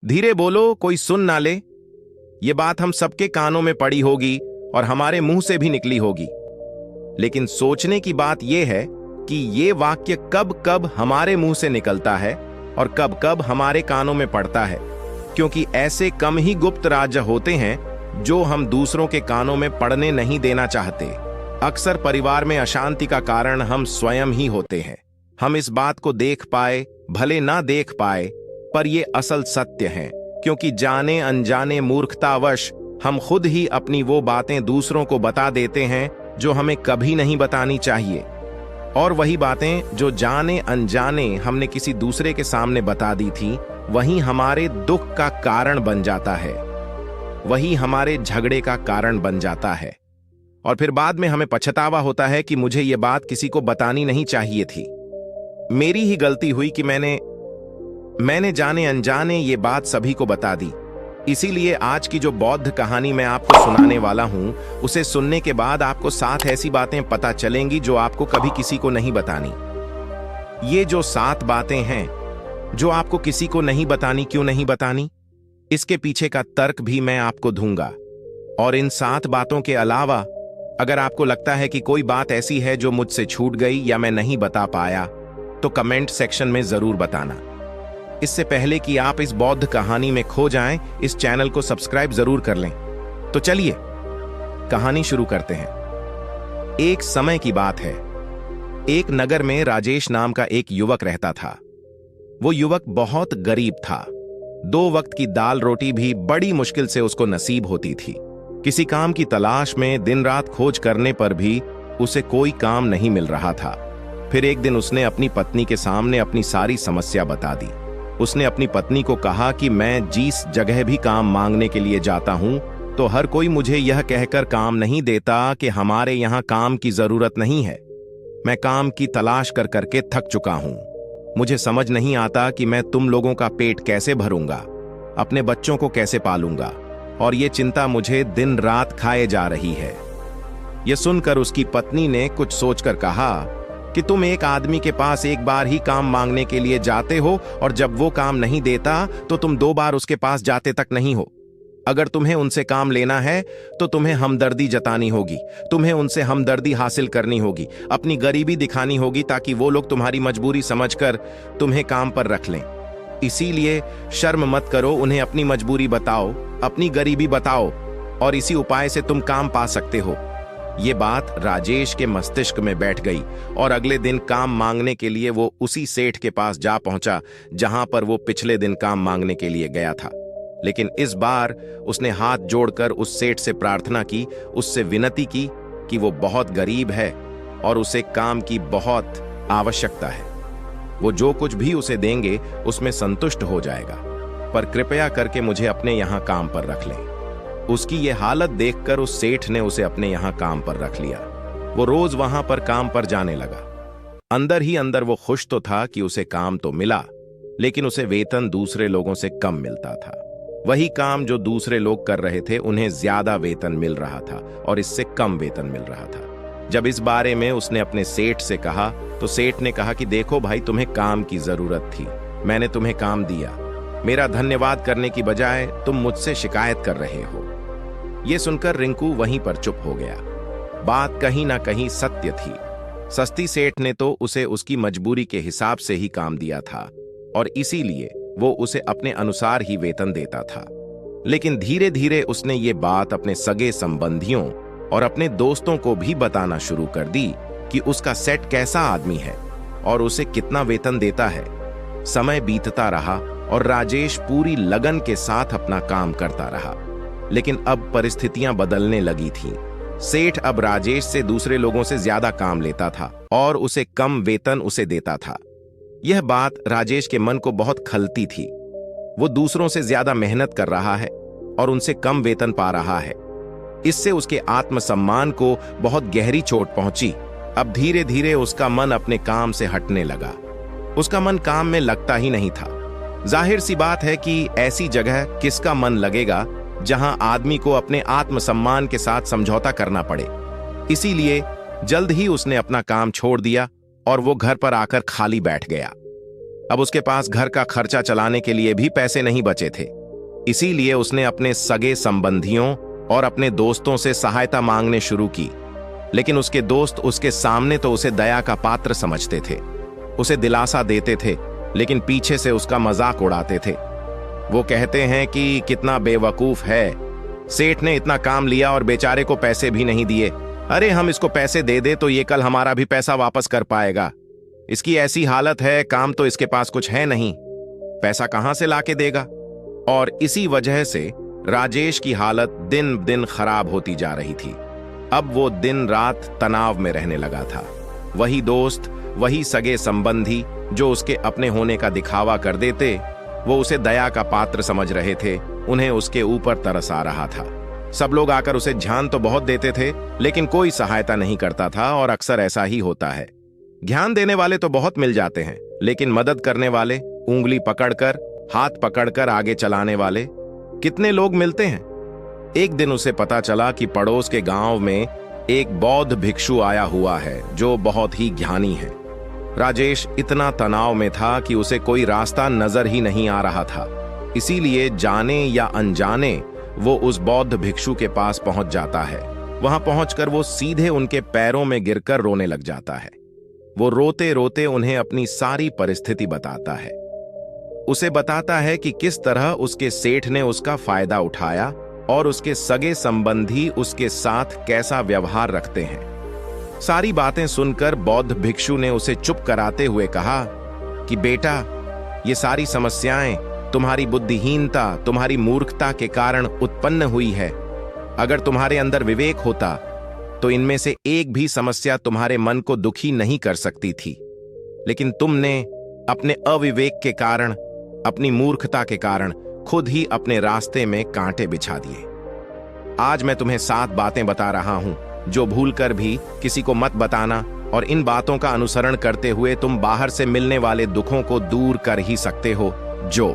धीरे बोलो, कोई सुन ना ले। ये बात हम सबके कानों में पड़ी होगी और हमारे मुंह से भी निकली होगी, लेकिन सोचने की बात यह है कि ये वाक्य कब कब हमारे मुंह से निकलता है और कब कब हमारे कानों में पड़ता है, क्योंकि ऐसे कम ही गुप्त राज होते हैं जो हम दूसरों के कानों में पड़ने नहीं देना चाहते। अक्सर परिवार में अशांति का कारण हम स्वयं ही होते हैं। हम इस बात को देख पाए भले ना देख पाए, पर यह असल सत्य है, क्योंकि जाने अनजाने मूर्खतावश हम खुद ही अपनी वो बातें दूसरों को बता देते हैं जो हमें कभी नहीं बतानी चाहिए, और वही बातें जो जाने अनजाने हमने किसी दूसरे के सामने बता दी थी, वही हमारे दुख का कारण बन जाता है, वही हमारे झगड़े का कारण बन जाता है। और फिर बाद में हमें पछतावा होता है कि मुझे ये बात किसी को बतानी नहीं चाहिए थी। मेरी ही गलती हुई कि मैंने जाने अनजाने ये बात सभी को बता दी। इसीलिए आज की जो बौद्ध कहानी मैं आपको सुनाने वाला हूं, उसे सुनने के बाद आपको 7 ऐसी बातें पता चलेंगी जो आपको कभी किसी को नहीं बतानी। ये जो 7 बातें हैं जो आपको किसी को नहीं बतानी, क्यों नहीं बतानी, इसके पीछे का तर्क भी मैं आपको दूंगा। और इन 7 बातों के अलावा अगर आपको लगता है कि कोई बात ऐसी है जो मुझसे छूट गई या मैं नहीं बता पाया, तो कमेंट सेक्शन में जरूर बताना। इससे पहले कि आप इस बौद्ध कहानी में खो जाएं, इस चैनल को सब्सक्राइब जरूर कर लें। तो चलिए कहानी शुरू करते हैं। एक समय की बात है। एक नगर में राजेश नाम का एक युवक रहता था। वो युवक बहुत गरीब था। 2 वक्त की दाल रोटी भी बड़ी मुश्किल से उसको नसीब होती थी। किसी काम की तलाश में दिन रात खोज करने पर भी उसे कोई काम नहीं मिल रहा था। फिर एक दिन उसने अपनी पत्नी के सामने अपनी सारी समस्या बता दी। उसने अपनी पत्नी को कहा कि मैं जिस जगह भी काम मांगने के लिए जाता हूं, तो हर कोई मुझे यह कहकर काम नहीं देता कि हमारे यहां काम की जरूरत नहीं है। मैं काम की तलाश कर करके थक चुका हूं। मुझे समझ नहीं आता कि मैं तुम लोगों का पेट कैसे भरूंगा, अपने बच्चों को कैसे पालूंगा, और ये चिंता मुझे दिन रात खाए जा रही है। यह सुनकर उसकी पत्नी ने कुछ सोचकर कहा कि तुम एक आदमी के पास एक बार ही काम मांगने के लिए जाते हो, और जब वो काम नहीं देता तो तुम 2 बार उसके पास जाते तक नहीं हो। अगर तुम्हें उनसे काम लेना है तो तुम्हें हमदर्दी जतानी होगी, तुम्हें उनसे हमदर्दी हासिल करनी होगी, अपनी गरीबी दिखानी होगी, ताकि वो लोग तुम्हारी मजबूरी समझकर तुम्हें काम पर रख लें। इसीलिए शर्म मत करो, उन्हें अपनी मजबूरी बताओ, अपनी गरीबी बताओ, और इसी उपाय से तुम काम पा सकते हो। ये बात राजेश के मस्तिष्क में बैठ गई, और अगले दिन काम मांगने के लिए वो उसी सेठ के पास जा पहुंचा जहां पर वो पिछले दिन काम मांगने के लिए गया था। लेकिन इस बार उसने हाथ जोड़कर उस सेठ से प्रार्थना की, उससे विनती की कि वो बहुत गरीब है और उसे काम की बहुत आवश्यकता है। वो जो कुछ भी उसे देंगे उसमें संतुष्ट हो जाएगा, पर कृपया करके मुझे अपने यहाँ काम पर रख लें। उसकी ये हालत देखकर उस सेठ ने उसे अपने यहाँ काम पर रख लिया। वो रोज वहां पर काम पर जाने लगा। अंदर ही अंदर वो खुश तो था कि उसे काम तो मिला, लेकिन उसे वेतन दूसरे लोगों से कम मिलता था। वही काम जो दूसरे लोग कर रहे थे, उन्हें ज्यादा वेतन मिल रहा था और इससे कम वेतन मिल रहा था। जब इस बारे में उसने अपने सेठ से कहा, तो सेठ ने कहा कि देखो भाई, तुम्हें काम की जरूरत थी, मैंने तुम्हें काम दिया, मेरा धन्यवाद करने की बजाय तुम मुझसे शिकायत कर रहे हो। यह सुनकर रिंकू वहीं पर चुप हो गया। बात कहीं ना कहीं सत्य थी। सस्ती सेठ ने तो उसे उसकी मजबूरी के हिसाब से ही काम दिया था, और इसीलिए वो उसे अपने अनुसार ही वेतन देता था। लेकिन धीरे धीरे उसने ये बात अपने सगे संबंधियों और अपने दोस्तों को भी बताना शुरू कर दी कि उसका सेठ कैसा आदमी है और उसे कितना वेतन देता है। समय बीतता रहा और राजेश पूरी लगन के साथ अपना काम करता रहा। लेकिन अब परिस्थितियां बदलने लगी थीं। सेठ अब राजेश से दूसरे लोगों से ज्यादा काम लेता था और उसे कम वेतन उसे देता था। यह बात राजेश के मन को बहुत खलती थी। वो दूसरों से ज्यादा मेहनत कर रहा है और उनसे कम वेतन पा रहा है। इससे उसके आत्मसम्मान को बहुत गहरी चोट पहुंची। अब धीरे धीरे उसका मन अपने काम से हटने लगा। उसका मन काम में लगता ही नहीं था। जाहिर सी बात है कि ऐसी जगह किसका मन लगेगा जहां आदमी को अपने आत्मसम्मान के साथ समझौता करना पड़े। इसीलिए जल्द ही उसने अपना काम छोड़ दिया और वो घर पर आकर खाली बैठ गया। अब उसके पास घर का खर्चा चलाने के लिए भी पैसे नहीं बचे थे। इसीलिए उसने अपने सगे संबंधियों और अपने दोस्तों से सहायता मांगने शुरू की। लेकिन उसके दोस्त उसके सामने तो उसे दया का पात्र समझते थे, उसे दिलासा देते थे, लेकिन पीछे से उसका मजाक उड़ाते थे। वो कहते हैं कि कितना बेवकूफ है, सेठ ने इतना काम लिया और बेचारे को पैसे भी नहीं दिए। अरे हम इसको पैसे दे दे तो ये कल हमारा भी पैसा वापस कर पाएगा। इसकी ऐसी हालत है, काम तो इसके पास कुछ है नहीं, पैसा कहां से लाके देगा। और इसी वजह से राजेश की हालत दिन दिन खराब होती जा रही थी। अब वो दिन रात तनाव में रहने लगा था। वही दोस्त, वही सगे संबंधी जो उसके अपने होने का दिखावा कर देते, वो उसे दया का पात्र समझ रहे थे, उन्हें उसके ऊपर तरस आ रहा था। सब लोग आकर उसे ध्यान तो बहुत देते थे, लेकिन कोई सहायता नहीं करता था। और अक्सर ऐसा ही होता है, ध्यान देने वाले तो बहुत मिल जाते हैं, लेकिन मदद करने वाले, उंगली पकड़कर, हाथ पकड़कर आगे चलाने वाले कितने लोग मिलते हैं। एक दिन उसे पता चला कि पड़ोस के गांव में एक बौद्ध भिक्षु आया हुआ है जो बहुत ही ज्ञानी है। राजेश इतना तनाव में था कि उसे कोई रास्ता नजर ही नहीं आ रहा था। इसीलिए जाने या अनजाने वो उस बौद्ध भिक्षु के पास पहुंच जाता है। वहां पहुंचकर वो सीधे उनके पैरों में गिरकर रोने लग जाता है। वो रोते रोते उन्हें अपनी सारी परिस्थिति बताता है। उसे बताता है कि किस तरह उसके सेठ ने उसका फायदा उठाया और उसके सगे संबंधी उसके साथ कैसा व्यवहार रखते हैं। सारी बातें सुनकर बौद्ध भिक्षु ने उसे चुप कराते हुए कहा कि बेटा, ये सारी समस्याएं तुम्हारी बुद्धिहीनता, तुम्हारी मूर्खता के कारण उत्पन्न हुई है। अगर तुम्हारे अंदर विवेक होता तो इनमें से एक भी समस्या तुम्हारे मन को दुखी नहीं कर सकती थी। लेकिन तुमने अपने अविवेक के कारण, अपनी मूर्खता के कारण खुद ही अपने रास्ते में कांटे बिछा दिए। आज मैं तुम्हें 7 बातें बता रहा हूं जो भूलकर भी किसी को मत बताना, और इन बातों का अनुसरण करते हुए तुम बाहर से मिलने वाले दुखों को दूर कर ही सकते हो जो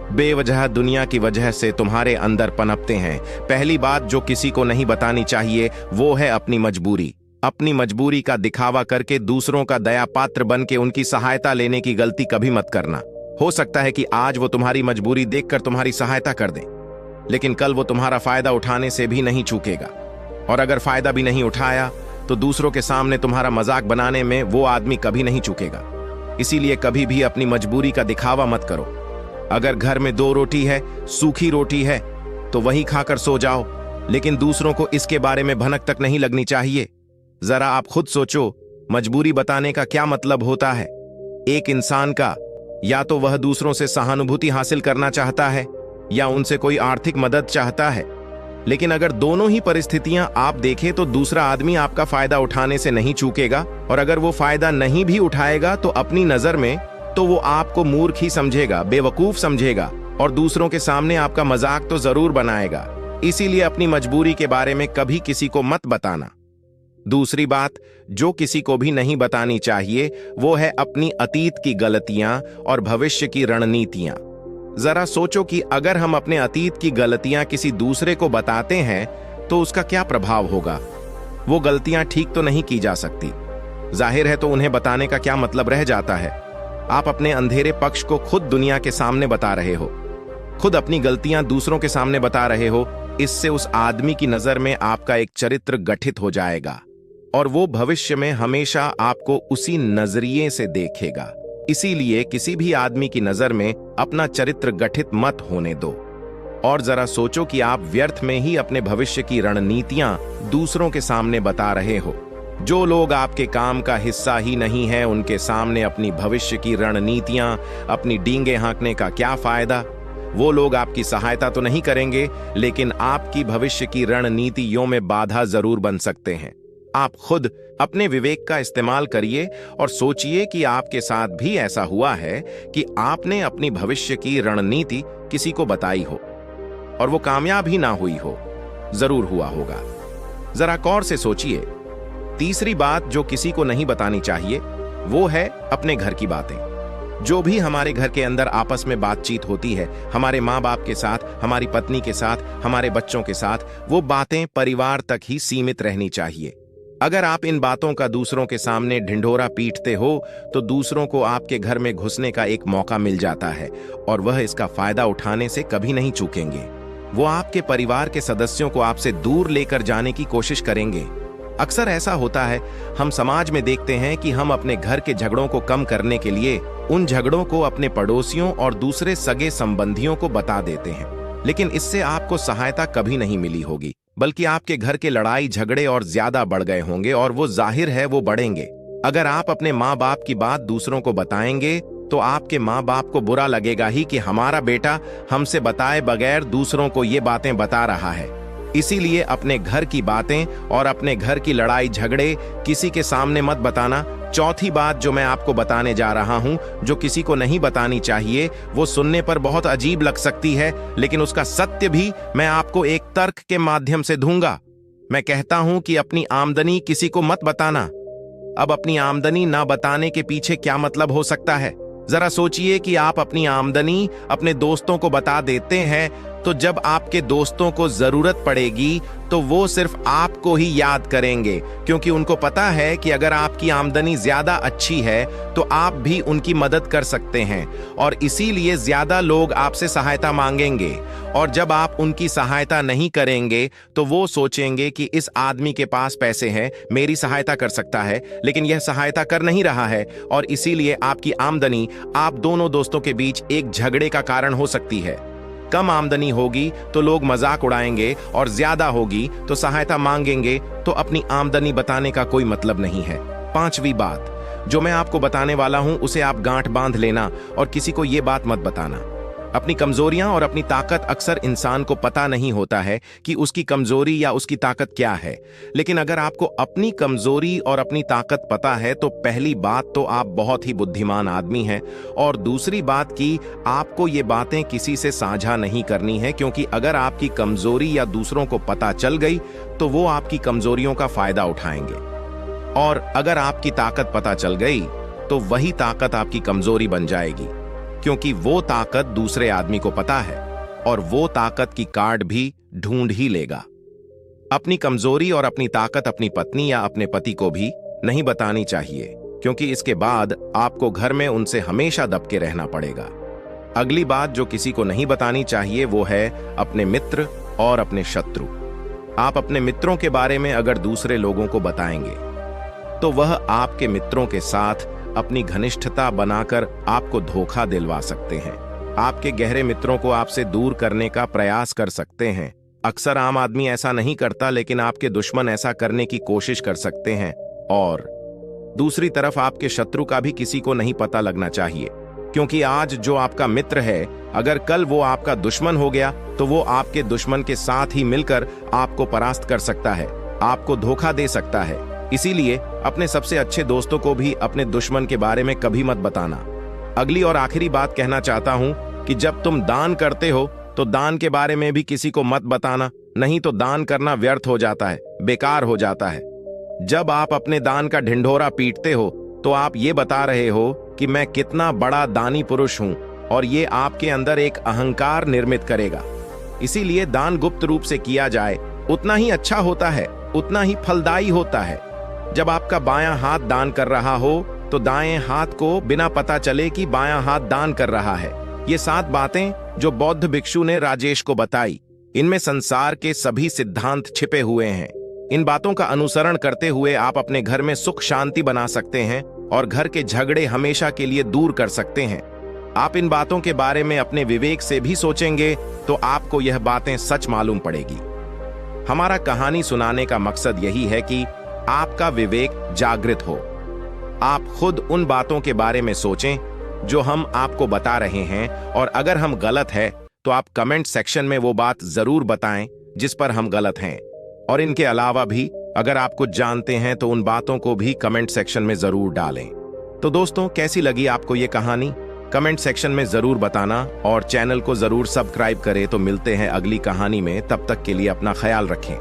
बेवजह दुनिया की वजह से तुम्हारे अंदर पनपते हैं। पहली बात जो किसी को नहीं बतानी चाहिए वो है अपनी मजबूरी। अपनी मजबूरी का दिखावा करके दूसरों का दया पात्र बन के उनकी सहायता लेने की गलती कभी मत करना। हो सकता है कि आज वो तुम्हारी मजबूरी देखकर तुम्हारी सहायता कर दें, लेकिन कल वो तुम्हारा फायदा उठाने से भी नहीं चूकेगा। और अगर फायदा भी नहीं उठाया तो दूसरों के सामने तुम्हारा मजाक बनाने में वो आदमी कभी नहीं चूकेगा। इसीलिए कभी भी अपनी मजबूरी का दिखावा मत करो। अगर घर में 2 रोटी है, सूखी रोटी है, तो वही खाकर सो जाओ, लेकिन दूसरों को इसके बारे में भनक तक नहीं लगनी चाहिए। जरा आप खुद सोचो, मजबूरी बताने का क्या मतलब होता है। एक इंसान का या तो वह दूसरों से सहानुभूति हासिल करना चाहता है या उनसे कोई आर्थिक मदद चाहता है। लेकिन अगर दोनों ही परिस्थितियां आप देखें तो दूसरा आदमी आपका फायदा उठाने से नहीं चूकेगा, और अगर वो फायदा नहीं भी उठाएगा तो अपनी नजर में तो वो आपको मूर्ख ही समझेगा, बेवकूफ समझेगा, और दूसरों के सामने आपका मजाक तो जरूर बनाएगा। इसीलिए अपनी मजबूरी के बारे में कभी किसी को मत बताना। दूसरी बात जो किसी को भी नहीं बतानी चाहिए वो है अपनी अतीत की गलतियां और भविष्य की रणनीतियां। जरा सोचो कि अगर हम अपने अतीत की गलतियां किसी दूसरे को बताते हैं तो उसका क्या प्रभाव होगा। वो गलतियां ठीक तो नहीं की जा सकती, जाहिर है, तो उन्हें बताने का क्या मतलब रह जाता है। आप अपने अंधेरे पक्ष को खुद दुनिया के सामने बता रहे हो, खुद अपनी गलतियां दूसरों के सामने बता रहे हो। इससे उस आदमी की नजर में आपका एक चरित्र गठित हो जाएगा और वो भविष्य में हमेशा आपको उसी नजरिए से देखेगा। इसीलिए किसी भी आदमी की नजर में अपना चरित्र गठित मत होने दो। और जरा सोचो कि आप व्यर्थ में ही अपने भविष्य की रणनीतियां दूसरों के सामने बता रहे हो। जो लोग आपके काम का हिस्सा ही नहीं है, उनके सामने अपनी भविष्य की रणनीतियां, अपनी डींगे हाँकने का क्या फायदा। वो लोग आपकी सहायता तो नहीं करेंगे, लेकिन आपकी भविष्य की रणनीतियों में बाधा जरूर बन सकते हैं। आप खुद अपने विवेक का इस्तेमाल करिए और सोचिए कि आपके साथ भी ऐसा हुआ है कि आपने अपनी भविष्य की रणनीति किसी को बताई हो और वो कामयाब ही ना हुई हो। जरूर हुआ होगा। जरा गौर से सोचिए। तीसरी बात जो किसी को नहीं बतानी चाहिए वो है अपने घर की बातें। जो भी हमारे घर के अंदर आपस में बातचीत होती है, हमारे माँ बाप के साथ, हमारी पत्नी के साथ, हमारे बच्चों के साथ, वो बातें परिवार तक ही सीमित रहनी चाहिए। अगर आप इन बातों का दूसरों के सामने ढिंढोरा पीटते हो तो दूसरों को आपके घर में घुसने का एक मौका मिल जाता है और वह इसका फायदा उठाने से कभी नहीं चूकेंगे। वो आपके परिवार के सदस्यों को आपसे दूर लेकर जाने की कोशिश करेंगे। अक्सर ऐसा होता है, हम समाज में देखते हैं कि हम अपने घर के झगड़ों को कम करने के लिए उन झगड़ों को अपने पड़ोसियों और दूसरे सगे संबंधियों को बता देते हैं, लेकिन इससे आपको सहायता कभी नहीं मिली होगी, बल्कि आपके घर के लड़ाई झगड़े और ज्यादा बढ़ गए होंगे और वो जाहिर है वो बढ़ेंगे। अगर आप अपने माँ बाप की बात दूसरों को बताएंगे तो आपके माँ बाप को बुरा लगेगा ही कि हमारा बेटा हमसे बताए बगैर दूसरों को ये बातें बता रहा है। इसीलिए अपने घर की बातें और अपने घर की लड़ाई झगड़े किसी के सामने मत बताना। चौथी बात जो मैं आपको बताने जा रहा हूं, जो किसी को नहीं बतानी चाहिए, वो सुनने पर बहुत अजीब लग सकती है, लेकिन उसका सत्य भी मैं आपको एक तर्क के माध्यम से दूंगा। मैं कहता हूं कि अपनी आमदनी किसी को मत बताना। अब अपनी आमदनी ना बताने के पीछे क्या मतलब हो सकता है? जरा सोचिए कि आप अपनी आमदनी अपने दोस्तों को बता देते हैं, तो जब आपके दोस्तों को जरूरत पड़ेगी तो वो सिर्फ आपको ही याद करेंगे, क्योंकि उनको पता है कि अगर आपकी आमदनी ज्यादा अच्छी है तो आप भी उनकी मदद कर सकते हैं और इसीलिए ज्यादा लोग आपसे सहायता मांगेंगे। और जब आप उनकी सहायता नहीं करेंगे तो वो सोचेंगे कि इस आदमी के पास पैसे हैं, मेरी सहायता कर सकता है, लेकिन यह सहायता कर नहीं रहा है, और इसीलिए आपकी आमदनी आप दोनों दोस्तों के बीच एक झगड़े का कारण हो सकती है। कम आमदनी होगी तो लोग मजाक उड़ाएंगे और ज्यादा होगी तो सहायता मांगेंगे, तो अपनी आमदनी बताने का कोई मतलब नहीं है। पांचवी बात जो मैं आपको बताने वाला हूं उसे आप गांठ बांध लेना और किसी को यह बात मत बताना। अपनी कमजोरियां और अपनी ताकत अक्सर इंसान को पता नहीं होता है कि उसकी कमजोरी या उसकी ताकत क्या है, लेकिन अगर आपको अपनी कमजोरी और अपनी ताकत पता है तो पहली बात तो आप बहुत ही बुद्धिमान आदमी हैं, और दूसरी बात कि आपको ये बातें किसी से साझा नहीं करनी है, क्योंकि अगर आपकी कमजोरी या दूसरों को पता चल गई तो वो आपकी कमजोरियों का फायदा उठाएंगे, और अगर आपकी ताकत पता चल गई तो वही ताकत आपकी कमजोरी बन जाएगी, क्योंकि वो ताकत दूसरे आदमी को पता है और वो ताकत की कार्ड भी ढूंढ ही लेगा। अपनी कमजोरी और अपनी ताकत अपनी पत्नी या अपने पति को भी नहीं बतानी चाहिए, क्योंकि इसके बाद आपको घर में उनसे हमेशा दबके रहना पड़ेगा। अगली बात जो किसी को नहीं बतानी चाहिए वो है अपने मित्र और अपने शत्रु। आप अपने मित्रों के बारे में अगर दूसरे लोगों को बताएंगे तो वह आपके मित्रों के साथ अपनी घनिष्ठता बनाकर आपको धोखा दिलवा सकते हैं। आपके गहरे मित्रों को आपसे दूर करने का प्रयास कर सकते हैं। अक्सर आम आदमी ऐसा नहीं करता, लेकिन आपके दुश्मन ऐसा करने की कोशिश कर सकते हैं। और दूसरी तरफ आपके शत्रु का भी किसी को नहीं पता लगना चाहिए, क्योंकि आज जो आपका मित्र है, अगर कल वो आपका दुश्मन हो गया तो वो आपके दुश्मन के साथ ही मिलकर आपको परास्त कर सकता है, आपको धोखा दे सकता है। इसीलिए अपने सबसे अच्छे दोस्तों को भी अपने दुश्मन के बारे में कभी मत बताना। अगली और आखिरी बात कहना चाहता हूं कि जब तुम दान करते हो तो दान के बारे में भी किसी को मत बताना, नहीं तो दान करना व्यर्थ हो जाता है, बेकार हो जाता है। जब आप अपने दान का ढिंढोरा पीटते हो तो आप ये बता रहे हो कि मैं कितना बड़ा दानी पुरुष हूं, और ये आपके अंदर एक अहंकार निर्मित करेगा। इसीलिए दान गुप्त रूप से किया जाए उतना ही अच्छा होता है, उतना ही फलदायी होता है। जब आपका बायां हाथ दान कर रहा हो तो दाएं हाथ को बिना पता चले कि बायां हाथ दान कर रहा है। ये 7 बातें जो बौद्ध भिक्षु ने राजेश को बताई, इनमें संसार के सभी सिद्धांत छिपे हुए हैं। इन बातों का अनुसरण करते हुए आप अपने घर में सुख शांति बना सकते हैं और घर के झगड़े हमेशा के लिए दूर कर सकते हैं। आप इन बातों के बारे में अपने विवेक से भी सोचेंगे तो आपको यह बातें सच मालूम पड़ेगी। हमारा कहानी सुनाने का मकसद यही है कि आपका विवेक जागृत हो। आप खुद उन बातों के बारे में सोचें जो हम आपको बता रहे हैं, और अगर हम गलत हैं तो आप कमेंट सेक्शन में वो बात जरूर बताएं जिस पर हम गलत हैं। और इनके अलावा भी अगर आप कुछ जानते हैं तो उन बातों को भी कमेंट सेक्शन में जरूर डालें। तो दोस्तों, कैसी लगी आपको ये कहानी? कमेंट सेक्शन में जरूर बताना और चैनल को जरूर सब्सक्राइब करें। तो मिलते हैं अगली कहानी में, तब तक के लिए अपना ख्याल रखें।